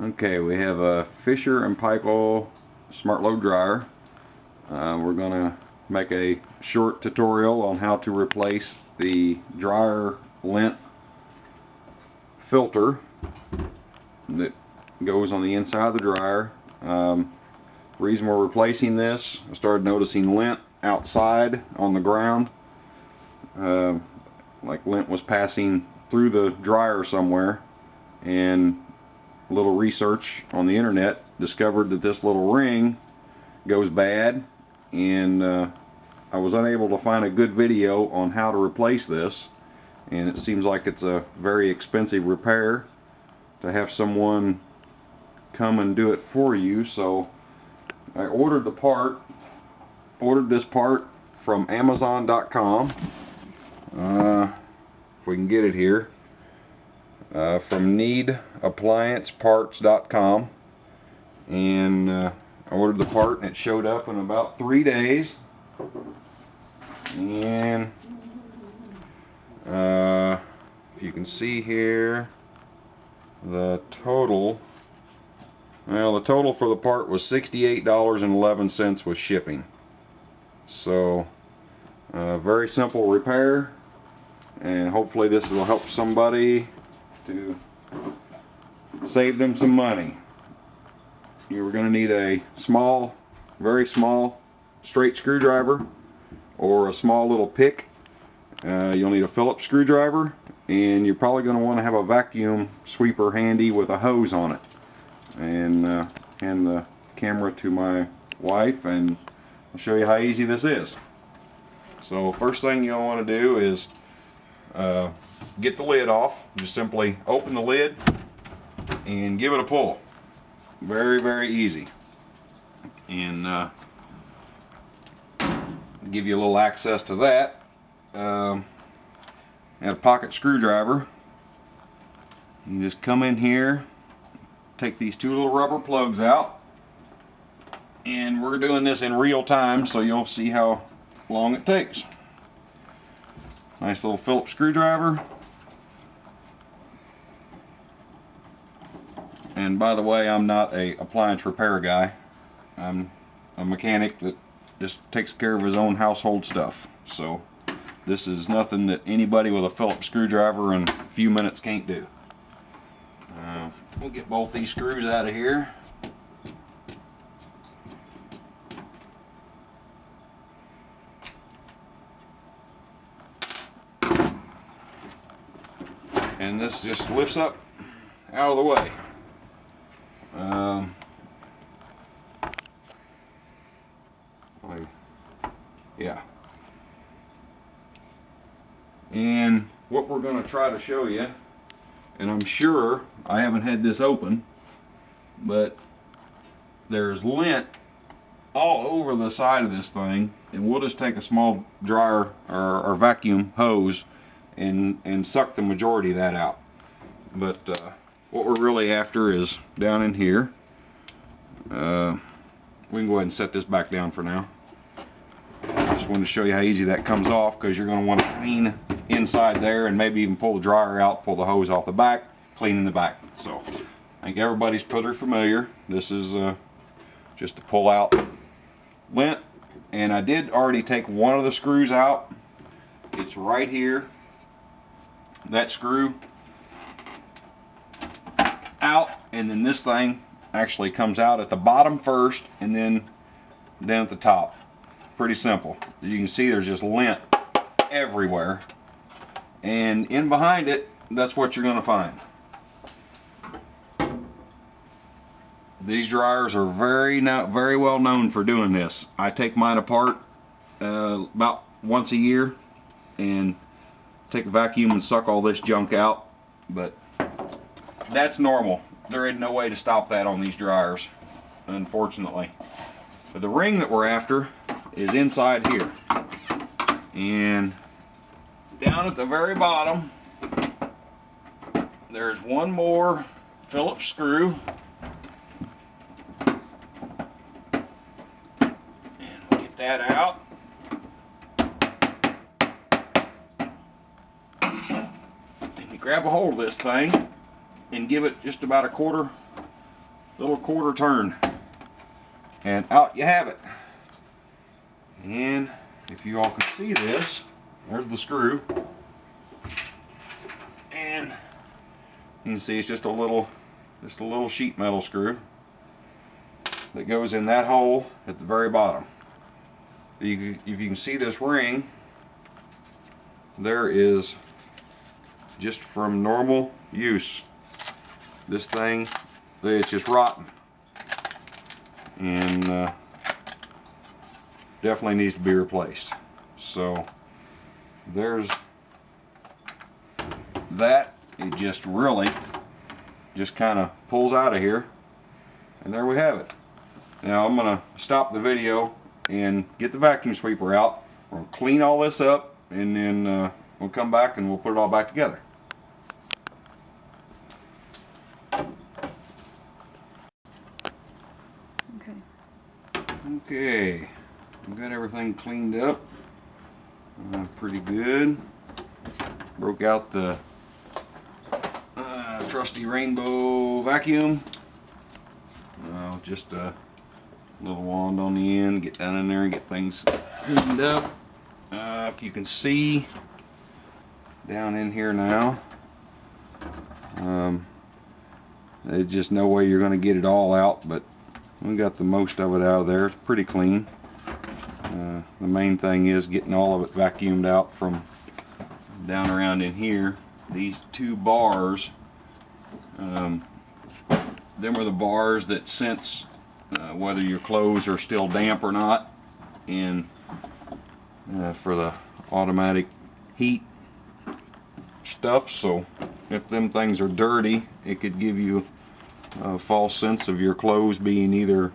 Okay, we have a Fisher and Paykel smart load dryer. We're going to make a short tutorial on how to replace the dryer lint filter that goes on the inside of the dryer. Reason we're replacing this, I started noticing lint outside on the ground. Like lint was passing through the dryer somewhere, and a little research on the internet discovered that this little ring goes bad, and I was unable to find a good video on how to replace this, and it seems like it's a very expensive repair to have someone come and do it for you. So I ordered this part from Amazon.com, if we can get it here, from needapplianceparts.com, and I ordered the part and it showed up in about 3 days. And if you can see here, the total for the part was $68.11 with shipping. So very simple repair, and hopefully this will help somebody to save them some money. You're going to need a small, very small straight screwdriver, or a small little pick. You'll need a Phillips screwdriver, and you're probably going to want to have a vacuum sweeper handy with a hose on it. And hand the camera to my wife and I'll show you how easy this is. So first thing you'll want to do is get the lid off. Just simply open the lid and give it a pull. Very, very easy. And give you a little access to that. Have a pocket screwdriver. You just come in here, take these two little rubber plugs out, and we're doing this in real time so you'll see how long it takes. Nice little Phillips screwdriver. And by the way, I'm not a appliance repair guy. I'm a mechanic that just takes care of his own household stuff. So this is nothing that anybody with a Phillips screwdriver in a few minutes can't do. We'll get both these screws out of here. And this just lifts up out of the way. Yeah. And what we're going to try to show you, and I'm sure I haven't had this open, but there's lint all over the side of this thing, and we'll just take a small dryer or vacuum hose and suck the majority of that out. But what we're really after is down in here. We can go ahead and set this back down for now. I just wanted to show you how easy that comes off, because you're going to want to clean inside there and maybe even pull the dryer out, pull the hose off the back, clean in the back. So I think everybody's pretty familiar. This is just to pull out lint, and I did already take one of the screws out. It's right here. That screw out, and then this thing actually comes out at the bottom first and then at the top. Pretty simple. As you can see, there's just lint everywhere, and in behind it, that's what you're going to find. These dryers are very well known for doing this. I take mine apart about once a year and take a vacuum and suck all this junk out, but that's normal. There ain't no way to stop that on these dryers, unfortunately. But the ring that we're after is inside here, and down at the very bottom there's one more Phillips screw, and we'll get that out. And you grab a hold of this thing and give it just about a quarter little quarter turn, and out you have it. And if you all can see this, there's the screw, and you can see it's just a little sheet metal screw that goes in that hole at the very bottom. If you can see this ring, there is, just from normal use, this thing, it's just rotten, and definitely needs to be replaced. So there's that. It just really just kind of pulls out of here, and there we have it. Now I'm gonna stop the video and get the vacuum sweeper out. We'll clean all this up, and then we'll come back and we'll put it all back together. Okay, I've got everything cleaned up pretty good. Broke out the trusty Rainbow vacuum. Just a little wand on the end, get down in there and get things cleaned up. If you can see down in here now, there's just no way you're going to get it all out, but we got the most of it out of there. It's pretty clean. The main thing is getting all of it vacuumed out from down around in here. These two bars, them are the bars that sense whether your clothes are still damp or not, and for the automatic heat stuff. So if them things are dirty, it could give you a false sense of your clothes being either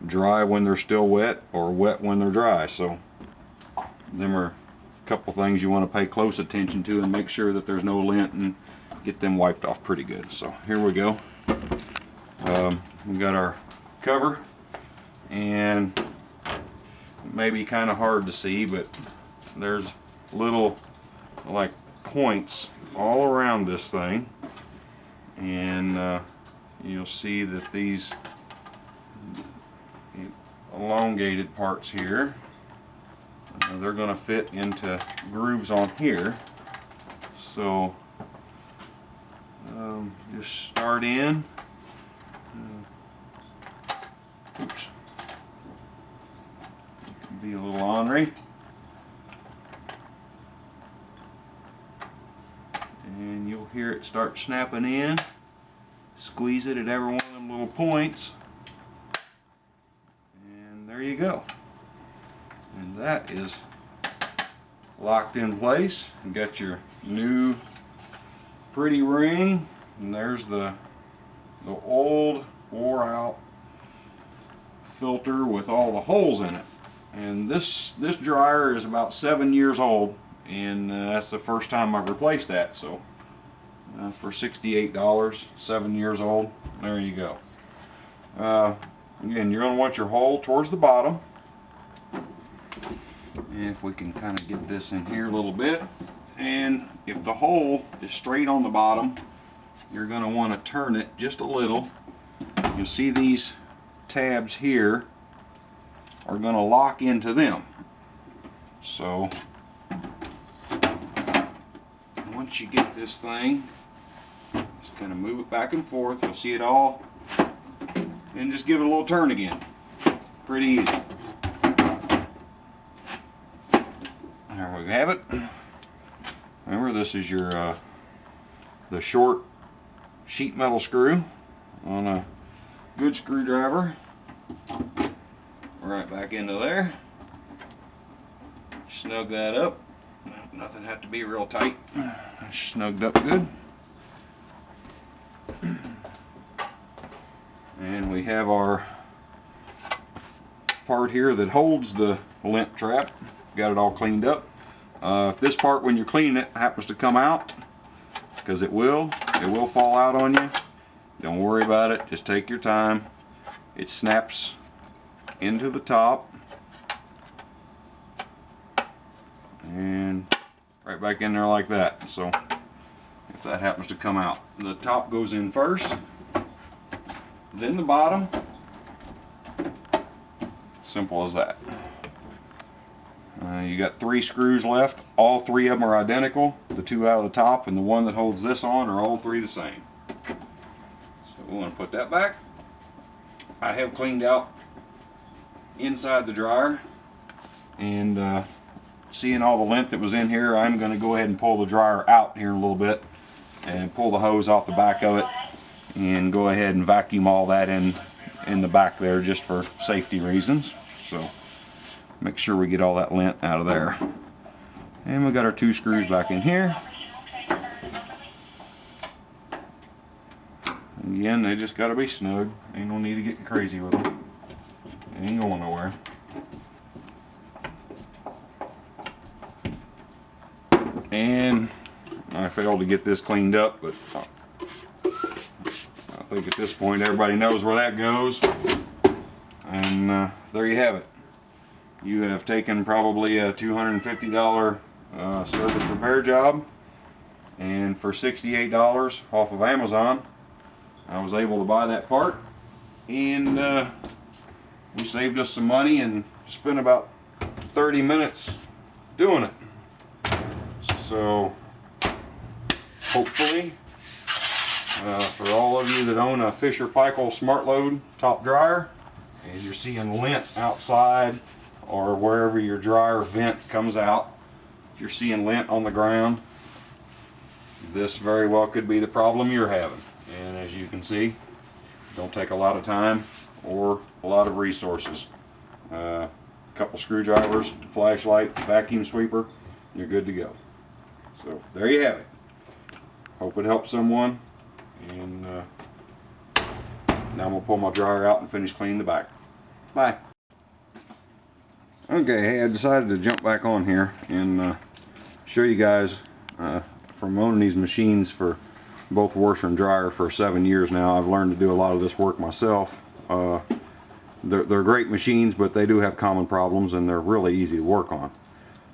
dry when they're still wet or wet when they're dry. So them are a couple things you want to pay close attention to, and make sure that there's no lint, and get them wiped off pretty good. So here we go. We got our cover, and it may be kind of hard to see, but there's little like points all around this thing, and you'll see that these elongated parts here, they're going to fit into grooves on here. So just start in. Oops. It can be a little ornery. And you'll hear it start snapping in. Squeeze it at every one of them little points. And there you go. And that is locked in place. You got your new pretty ring, and there's the old wore out filter with all the holes in it. And this dryer is about 7 years old, and that's the first time I've replaced that. So for $68, 7 years old, there you go. Again, you're going to want your hole towards the bottom. And if we can kind of get this in here a little bit, and if the hole is straight on the bottom, you're going to want to turn it just a little. You'll see these tabs here are going to lock into them. So once you get this thing, just kind of move it back and forth. You'll see it all, and just give it a little turn again. Pretty easy. There we have it. Remember, this is your the short sheet metal screw on a good screwdriver. Right back into there. Snug that up. Nothing had to be real tight. Snugged up good. And we have our part here that holds the lint trap. Got it all cleaned up. If this part, when you're cleaning it, happens to come out, because it will fall out on you, don't worry about it. Just take your time. It snaps into the top and right back in there like that. So if that happens to come out, the top goes in first, then the bottom. Simple as that. You got 3 screws left. All 3 of them are identical. The 2 out of the top and the one that holds this on are all 3 the same. So we want to put that back. I have cleaned out inside the dryer, and seeing all the lint that was in here, I'm going to go ahead and pull the dryer out here in a little bit and pull the hose off the back of it and go ahead and vacuum all that in the back there, just for safety reasons. So make sure we get all that lint out of there. And we got our 2 screws back in here. Again, they just got to be snug. Ain't no need to get crazy with them. They ain't going nowhere. And I failed to get this cleaned up, but I think at this point everybody knows where that goes. And there you have it. You have taken probably a $250 service repair job, and for $68 off of Amazon, I was able to buy that part, and we saved us some money and spent about 30 minutes doing it. So hopefully, for all of you that own a Fisher Paykel Smart Load top dryer and you're seeing lint outside or wherever your dryer vent comes out, if you're seeing lint on the ground, this very well could be the problem you're having. And as you can see, don't take a lot of time or a lot of resources. A couple screwdrivers, flashlight, vacuum sweeper, you're good to go. So there you have it. Hope it helps someone. And now I'm going to pull my dryer out and finish cleaning the back. Bye. Okay, hey, I decided to jump back on here and show you guys, from owning these machines for both washer and dryer for 7 years now, I've learned to do a lot of this work myself. They're great machines, but they do have common problems, and they're really easy to work on.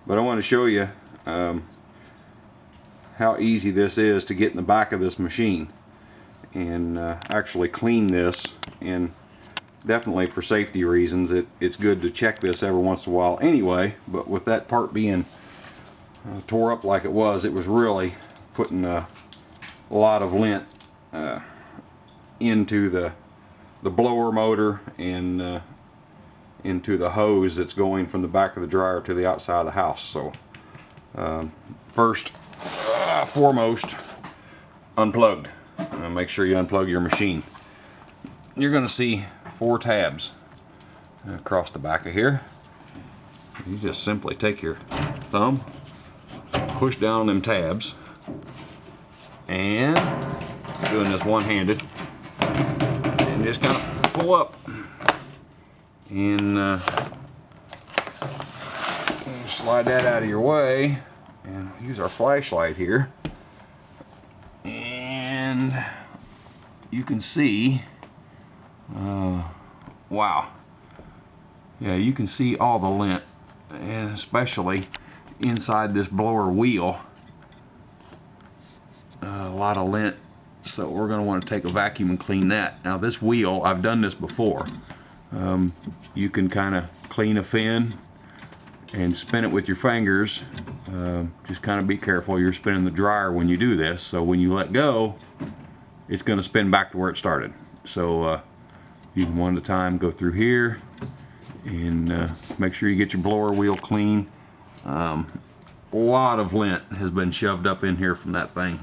But I want to show you how easy this is to get in the back of this machine and actually clean this. And definitely for safety reasons, it's good to check this every once in a while anyway. But with that part being tore up like it was really putting a lot of lint into the blower motor and into the hose that's going from the back of the dryer to the outside of the house. So first, foremost, unplugged. Make sure you unplug your machine. You're going to see 4 tabs across the back of here. You just simply take your thumb, push down on them tabs, and doing this one-handed, and just kind of pull up and slide that out of your way, and use our flashlight here, and you can see, wow, yeah, you can see all the lint, and especially inside this blower wheel, a lot of lint. So we're going to want to take a vacuum and clean that. Now this wheel, I've done this before. You can kind of clean a fin and spin it with your fingers. Just kind of be careful, you're spinning the dryer when you do this, so when you let go, it's going to spin back to where it started. So you can one at a time go through here and make sure you get your blower wheel clean. A lot of lint has been shoved up in here from that thing,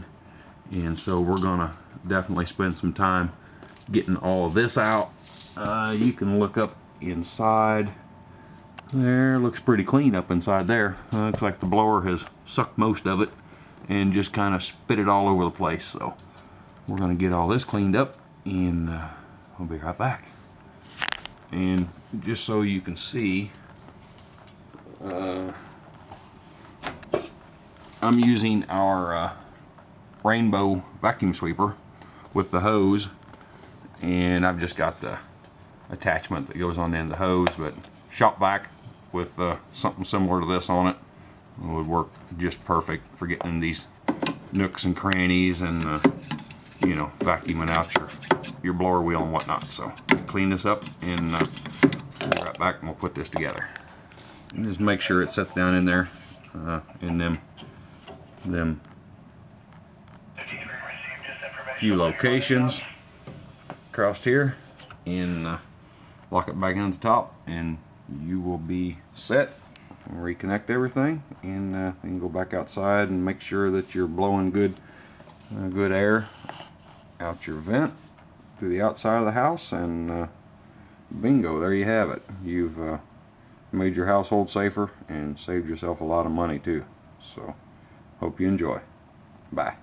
and so we're gonna definitely spend some time getting all of this out. You can look up inside there, looks pretty clean up inside there. Looks like the blower has sucked most of it and just kind of spit it all over the place. So we're gonna get all this cleaned up, and I'll be right back. And just so you can see, I'm using our rainbow vacuum sweeper with the hose, and I've just got the attachment that goes on the end of the hose, but shop vac with something similar to this on it would work just perfect for getting in these nooks and crannies and you know, vacuuming out your blower wheel and whatnot. So clean this up and we'll be right back and we'll put this together. And just make sure it sets down in there in them few locations across here, and lock it back on the top, and you will be set. Reconnect everything, and then go back outside and make sure that you're blowing good air out your vent through the outside of the house, and bingo, there you have it. You've made your household safer and saved yourself a lot of money too. So hope you enjoy. Bye.